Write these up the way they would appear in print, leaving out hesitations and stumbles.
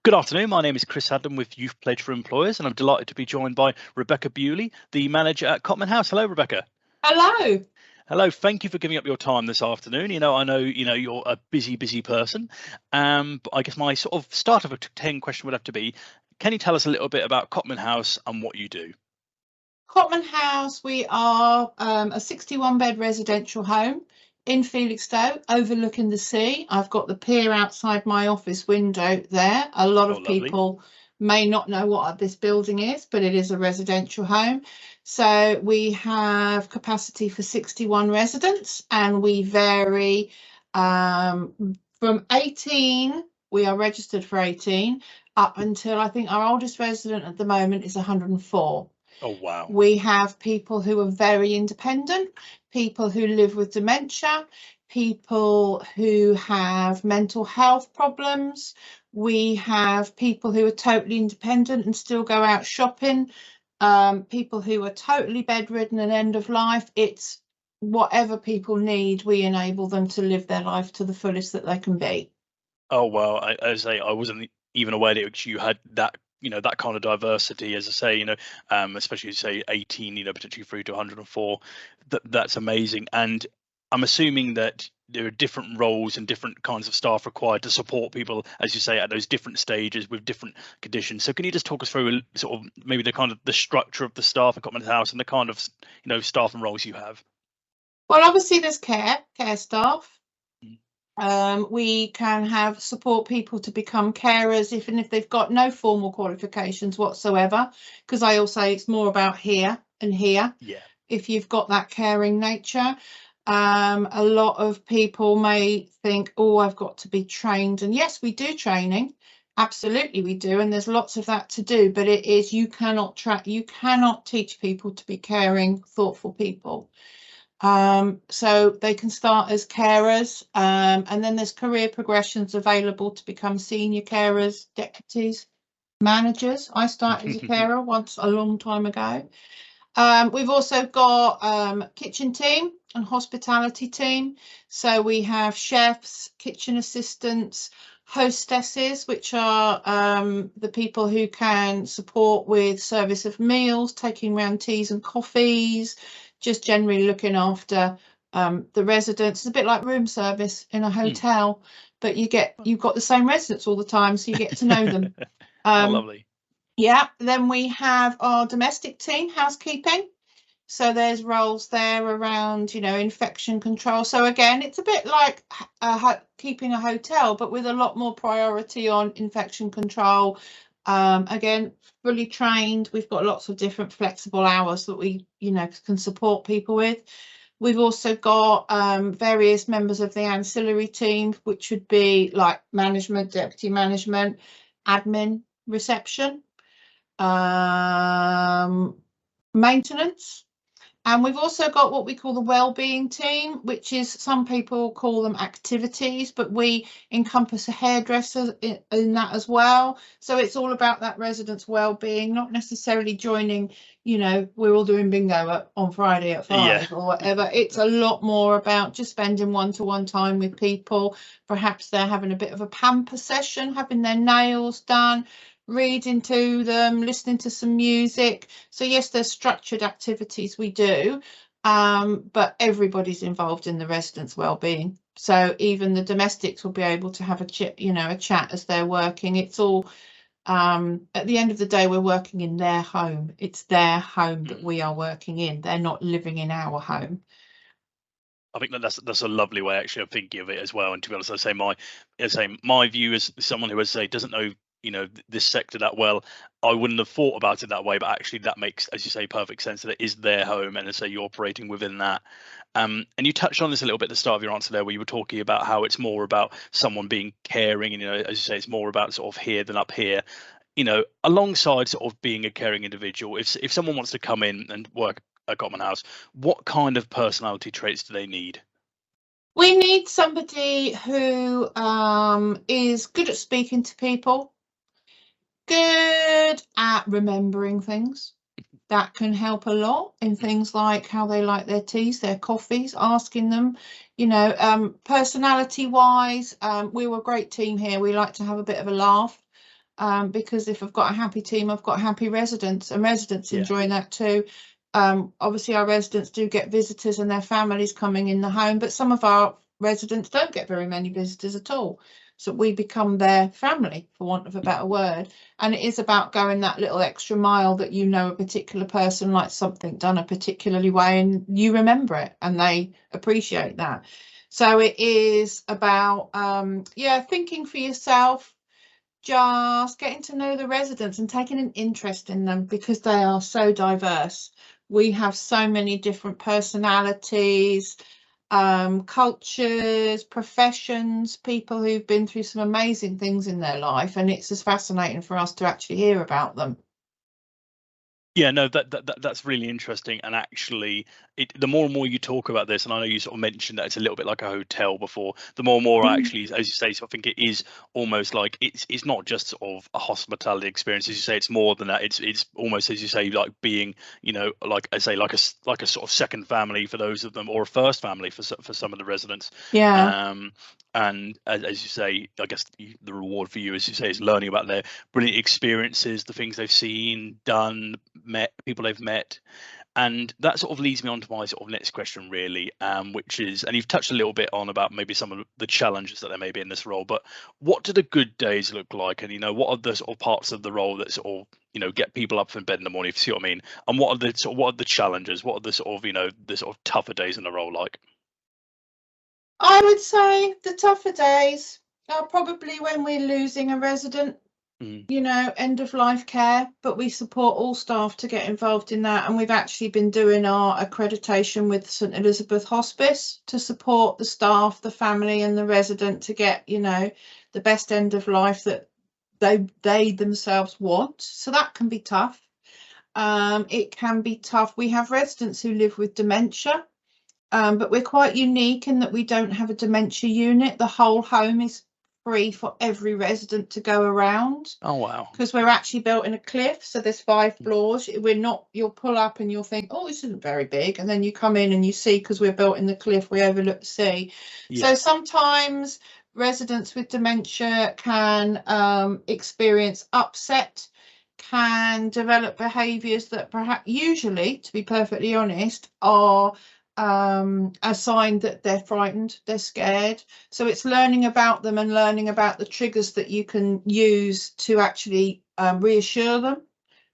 Good afternoon. My name is Chris Adam with Youth Pledge for Employers, and I'm delighted to be joined by Rebecca Bewley, the manager at Cotman House. Hello, Rebecca. Hello. Hello. Thank you for giving up your time this afternoon. I know you're a busy person. But I guess my sort of start of a 10 question would have to be: can you tell us a little bit about Cotman House and what you do? Cotman House, we are a 61-bed residential home in Felixstowe, overlooking the sea. I've got the pier outside my office window there. A lot of Lovely. people may not know what this building is, but it is a residential home. So we have capacity for 61 residents, and we vary from 18, we are registered for 18, up until I think our oldest resident at the moment is 104. Oh, wow. We have people who are very independent, people who live with dementia, people who have mental health problems. We have people who are totally independent and still go out shopping, people who are totally bedridden and end of life. It's whatever people need, we enable them to live their life to the fullest that they can be. Oh, well, I say I wasn't even aware that you had that that kind of diversity, as I say, especially say 18, potentially through to 104. That's amazing. And I'm assuming that there are different roles and different kinds of staff required to support people, as you say, at those different stages with different conditions. So can you just talk us through sort of maybe the kind of the structure of the staff at Cotman House and the kind of staff and roles you have? Well, obviously there's care staff. We can have support people to become carers, even if they've got no formal qualifications whatsoever, because I also say it's more about here and here. Yeah. If you've got that caring nature, a lot of people may think, oh, I've got to be trained, and yes, we do training, absolutely we do, and there's lots of that to do, but it is, you cannot teach people to be caring, thoughtful people. So they can start as carers, and then there's career progressions available to become senior carers, deputies, managers. I started as a carer once a long time ago. We've also got kitchen team and hospitality team. So we have chefs, kitchen assistants, hostesses, which are the people who can support with service of meals, taking round teas and coffees, just generally looking after the residents. It's a bit like room service in a hotel, but you've got the same residents all the time, so you get to know them. Oh, lovely. Yeah, then we have our domestic team, housekeeping. So there's roles there around, infection control. So again, it's a bit like keeping a hotel, but with a lot more priority on infection control. Again, fully trained. We've got lots of different flexible hours that we, can support people with. We've also got various members of the ancillary team, which would be like management, deputy management, admin, reception, maintenance. And we've also got what we call the wellbeing team, which is, some people call them activities, but we encompass a hairdresser in that as well. So it's all about that resident's wellbeing, not necessarily joining, we're all doing bingo on Friday at 5 or whatever. It's a lot more about just spending one-to-one time with people. Perhaps they're having a bit of a pamper session, having their nails done, reading to them, listening to some music. So yes, there's structured activities we do, but everybody's involved in the residents' well-being. So even the domestics will be able to have a chat as they're working. It's all at the end of the day, we're working in their home. It's their home that we are working in. They're not living in our home. I think that's a lovely way actually of thinking of it as well. And to be honest, I say my view as someone who, as I say, doesn't know this sector that well, I wouldn't have thought about it that way, but actually that makes, as you say, perfect sense, that it is their home, and so you're operating within that. And you touched on this a little bit at the start of your answer there, where you were talking about how it's more about someone being caring, and as you say, it's more about sort of here than up here. Alongside sort of being a caring individual, if someone wants to come in and work at Cotman House, what kind of personality traits do they need? We need somebody who is good at speaking to people, good at remembering things. That can help a lot in things like how they like their teas, their coffees, asking them, personality wise, we're a great team here. We like to have a bit of a laugh. because if I've got a happy team, I've got happy residents, and residents Yeah. enjoy that too. Obviously our residents do get visitors and their families coming in the home, but some of our residents don't get very many visitors at all. So we become their family, for want of a better word. And it is about going that little extra mile that you know a particular person likes something done a particularly way and you remember it and they appreciate that. So it is about, thinking for yourself, just getting to know the residents and taking an interest in them because they are so diverse. We have so many different personalities, cultures, professions, people who've been through some amazing things in their life, and it's as fascinating for us to actually hear about them. Yeah, no, that's really interesting. And actually, the more and more you talk about this, and I know you sort of mentioned that it's a little bit like a hotel before, the more and more actually, as you say, so I think it is almost like it's not just sort of a hospitality experience, as you say, it's more than that. It's almost, as you say, like being, like I say, like a sort of second family for those of them, or a first family for some of the residents. Yeah. And as you say, I guess the reward for you, as you say, is learning about their brilliant experiences, the things they've seen, done, met, people they've met. And that sort of leads me on to my sort of next question, really, which is, and you've touched a little bit on about maybe some of the challenges that there may be in this role, but what do the good days look like? And, what are the sort of parts of the role that sort of, get people up from bed in the morning, if you see what I mean? And what are the challenges? What are the sort of, the sort of tougher days in the role like? I would say the tougher days are probably when we're losing a resident, end of life care, but we support all staff to get involved in that. And we've actually been doing our accreditation with St Elizabeth Hospice to support the staff, the family and the resident to get, the best end of life that they themselves want. So that can be tough. It can be tough. We have residents who live with dementia. But we're quite unique in that we don't have a dementia unit. The whole home is free for every resident to go around. Oh, wow. Because we're actually built in a cliff, so there's 5 floors. We're not, you'll pull up and you'll think, oh, this isn't very big. And then you come in and you see, because we're built in the cliff, we overlook the sea. Yeah. So sometimes residents with dementia can experience upset, can develop behaviours that perhaps usually, to be perfectly honest, are a sign that they're frightened, they're scared. So it's learning about them and learning about the triggers that you can use to actually reassure them,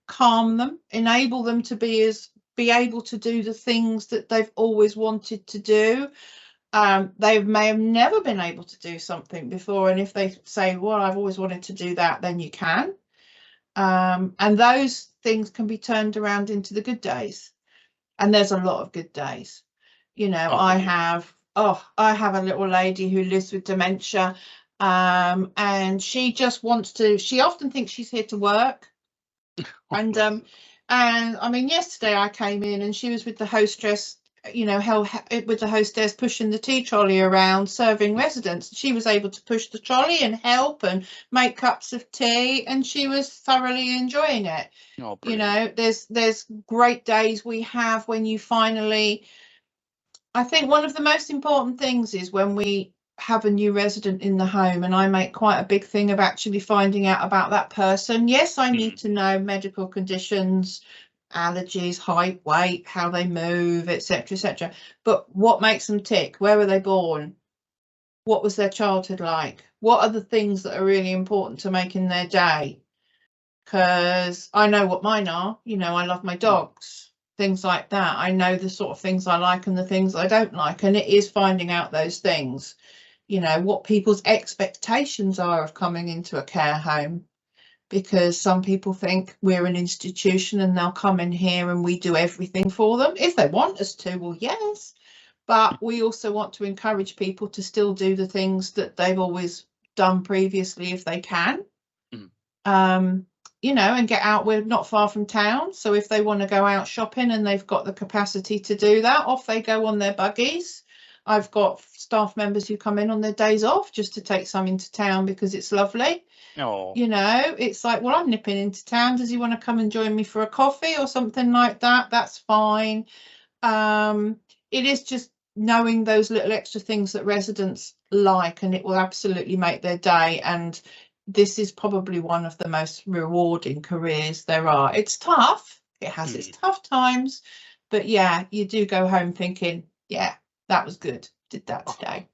calm them, enable them to be able to do the things that they've always wanted to do. They may have never been able to do something before, and if they say, well, I've always wanted to do that, then you can. And those things can be turned around into the good days. And there's a lot of good days. I have a little lady who lives with dementia, and she just wants to, she often thinks she's here to work. And I mean, yesterday I came in and she was with the hostess, with the hostess pushing the tea trolley around, serving residents. She was able to push the trolley and help and make cups of tea, and she was thoroughly enjoying it. Oh, brilliant. There's great days we have when you finally, I think one of the most important things is when we have a new resident in the home, and I make quite a big thing of actually finding out about that person. Yes, I need to know medical conditions, allergies, height, weight, how they move, etc., etc. But what makes them tick? Where were they born? What was their childhood like? What are the things that are really important to make in their day? Because I know what mine are. I love my dogs, things like that. I know the sort of things I like and the things I don't like. And it is finding out those things, what people's expectations are of coming into a care home. Because some people think we're an institution and they'll come in here and we do everything for them. If they want us to, well, yes. But we also want to encourage people to still do the things that they've always done previously if they can. And get out. We're not far from town, so if they want to go out shopping and they've got the capacity to do that, off they go on their buggies. I've got staff members who come in on their days off just to take some into town because it's lovely. Oh. It's like, well, I'm nipping into town. Does he want to come and join me for a coffee or something like that? That's fine. It is just knowing those little extra things that residents like, and it will absolutely make their day. And this is probably one of the most rewarding careers there are. It's tough. It has its tough times, but yeah, you do go home thinking, yeah, that was good. Did that today.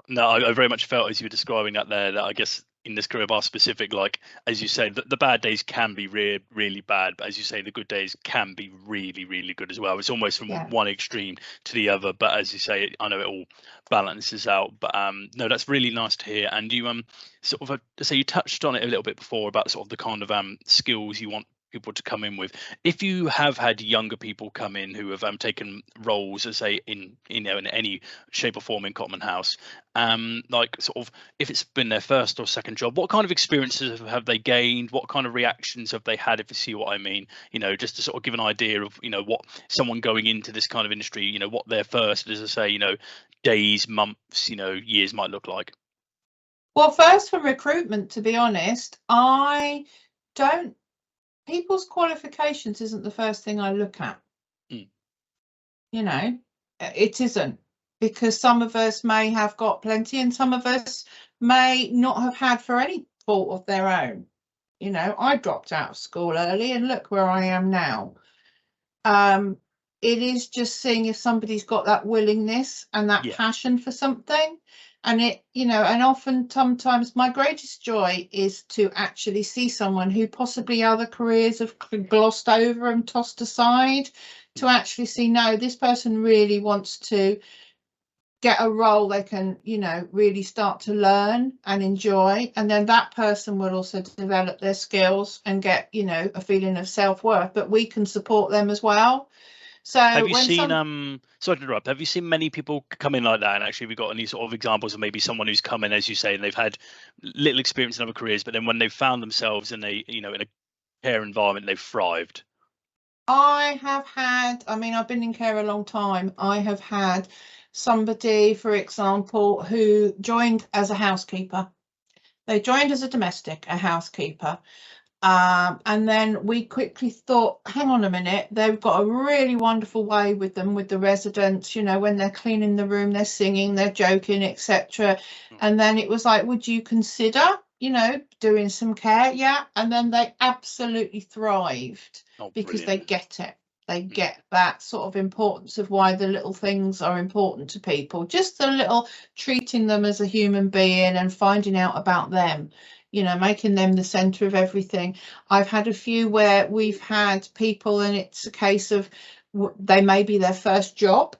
No, I very much felt as you were describing that there, that I guess in this career bar specific, like as you say, the bad days can be really bad, but as you say, the good days can be really good as well. It's almost from one extreme to the other, but as you say, I know it all balances out. But no, that's really nice to hear. And you sort of so you touched on it a little bit before about sort of the kind of skills you want people to come in with. If you have had younger people come in who have taken roles, as say in any shape or form in Cotman House, like sort of if it's been their first or second job, what kind of experiences have they gained? What kind of reactions have they had, if you see what I mean? Just to sort of give an idea of what someone going into this kind of industry, what their first, as I say, days, months, years might look like. Well, first for recruitment, to be honest, people's qualifications isn't the first thing I look at. It isn't, because some of us may have got plenty and some of us may not have had for any fault of their own. I dropped out of school early and look where I am now. It is just seeing if somebody's got that willingness and that passion for something. And and often sometimes my greatest joy is to actually see someone who possibly other careers have glossed over and tossed aside, to actually see, no, this person really wants to get a role they can, really start to learn and enjoy. And then that person will also develop their skills and get, a feeling of self-worth, but we can support them as well. So have you seen sorry to interrupt, have you seen many people come in like that? And actually, have you got any sort of examples of maybe someone who's come in, as you say, and they've had little experience in other careers, but then when they've found themselves in a in a care environment, they've thrived? I've been in care a long time. I have had somebody, for example, who joined as a housekeeper. They joined as a domestic, a housekeeper. And then we quickly thought, hang on a minute, they've got a really wonderful way with them, with the residents, when they're cleaning the room, they're singing, they're joking, etc. And then it was like, would you consider, doing some care? Yeah. And then they absolutely thrived because they get it. They get that sort of importance of why the little things are important to people. Just the little treating them as a human being and finding out about them, making them the center of everything. I've had a few where we've had people and it's a case of they may be their first job.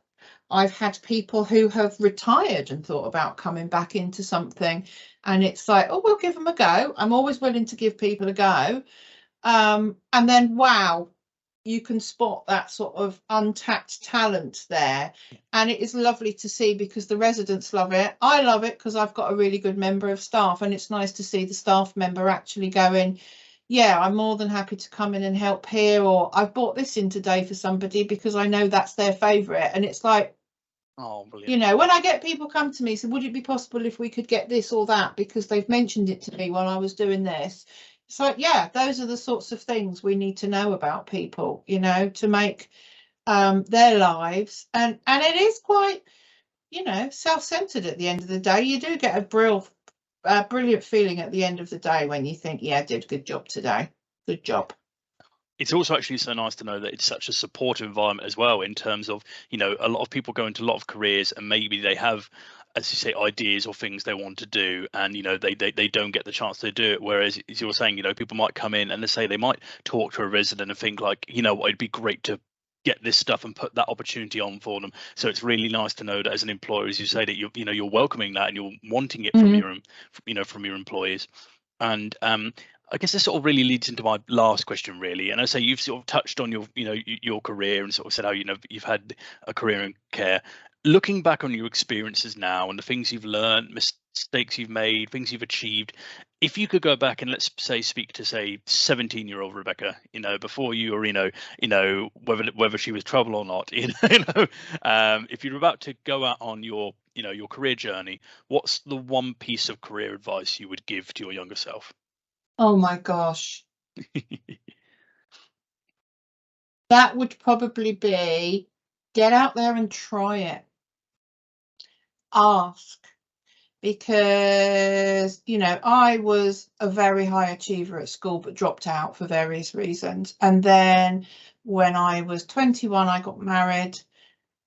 I've had people who have retired and thought about coming back into something, and it's like, oh, we'll give them a go. I'm always willing to give people a go. And then, wow, you can spot that sort of untapped talent there. And it is lovely to see because the residents love it. I love it because I've got a really good member of staff, and it's nice to see the staff member actually going, yeah, I'm more than happy to come in and help here, or I've bought this in today for somebody because I know that's their favourite. And it's like, oh, brilliant. When I get people come to me, so would it be possible if we could get this or that because they've mentioned it to me while I was doing this? It's like, yeah, those are the sorts of things we need to know about people, to make their lives. And it is quite, self-centered at the end of the day. You do get a brilliant feeling at the end of the day when you think, yeah, I did a good job today. Good job. It's also actually so nice to know that it's such a supportive environment as well, in terms of, a lot of people go into a lot of careers and maybe they have, as you say, ideas or things they want to do, and they don't get the chance to do it. Whereas, as you're saying, people might come in and they say they might talk to a resident and think like, what, it'd be great to get this stuff and put that opportunity on for them. So it's really nice to know that as an employer, as you say, that you're welcoming that and you're wanting it from from your employees. And I guess this sort of really leads into my last question, really. And I say you've sort of touched on your career and sort of said how you've had a career in care. Looking back on your experiences now and the things you've learned, mistakes you've made, things you've achieved, if you could go back and let's say speak to 17-year-old Rebecca, before you, or whether she was trouble or not, if you're about to go out on your your career journey, what's the one piece of career advice you would give to your younger self? Oh my gosh. That would probably be, get out there and try it. Ask. because, you know, I was a very high achiever at school, but dropped out for various reasons. And then when I was 21, I got married.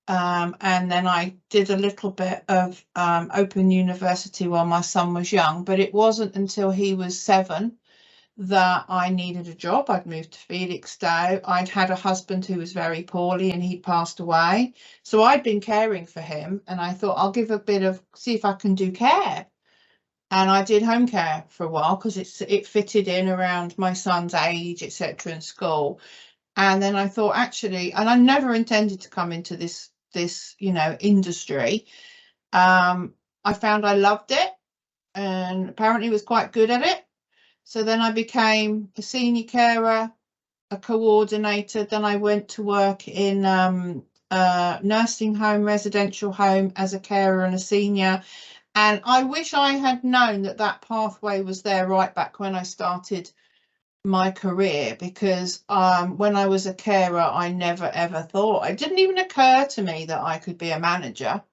And then I did a little bit of Open University while my son was young, but it wasn't until he was 7 that I needed a job. I'd moved to Felixstowe. I'd had a husband who was very poorly and he'd passed away. So I'd been caring for him, and I thought I'll give a bit of, see if I can do care. And I did home care for a while because it fitted in around my son's age, etc., in school. And then I thought, actually, and I never intended to come into this you know, industry. I found I loved it and apparently was quite good at it. So then I became a senior carer, a coordinator. Then I went to work in nursing home, residential home as a carer and a senior. And I wish I had known that that pathway was there right back when I started my career, because when I was a carer, I never ever thought, it didn't even occur to me that I could be a manager.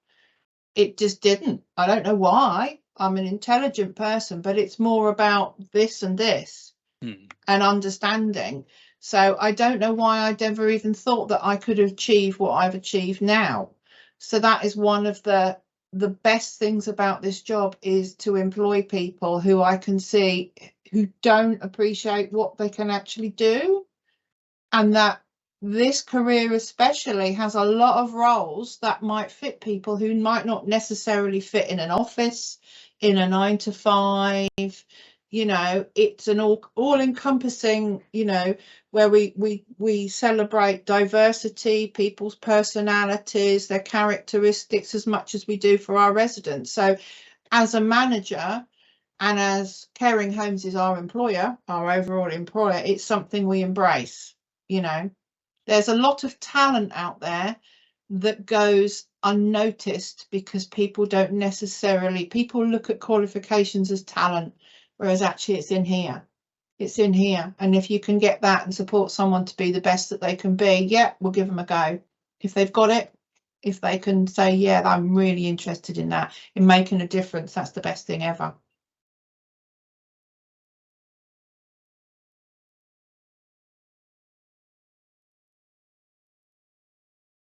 It just didn't. I don't know why. I'm an intelligent person, but it's more about this and this and understanding. So I don't know why I'd ever even thought that I could achieve what I've achieved now. So that is one of the best things about this job, is to employ people who I can see who don't appreciate what they can actually do, and that this career especially has a lot of roles that might fit people who might not necessarily fit in an office, in a 9 to 5. You know, it's an all encompassing, you know, where we celebrate diversity, people's personalities, their characteristics, as much as we do for our residents. So as a manager, and as Caring Homes is our employer, our overall employer, it's something we embrace. You know, there's a lot of talent out there that goes unnoticed because people don't necessarily, people look at qualifications as talent, whereas actually it's in here. It's in here. And if you can get that and support someone to be the best that they can be, yeah, we'll give them a go. If they've got it, if they can say, yeah, I'm really interested in that, in making a difference, that's the best thing ever.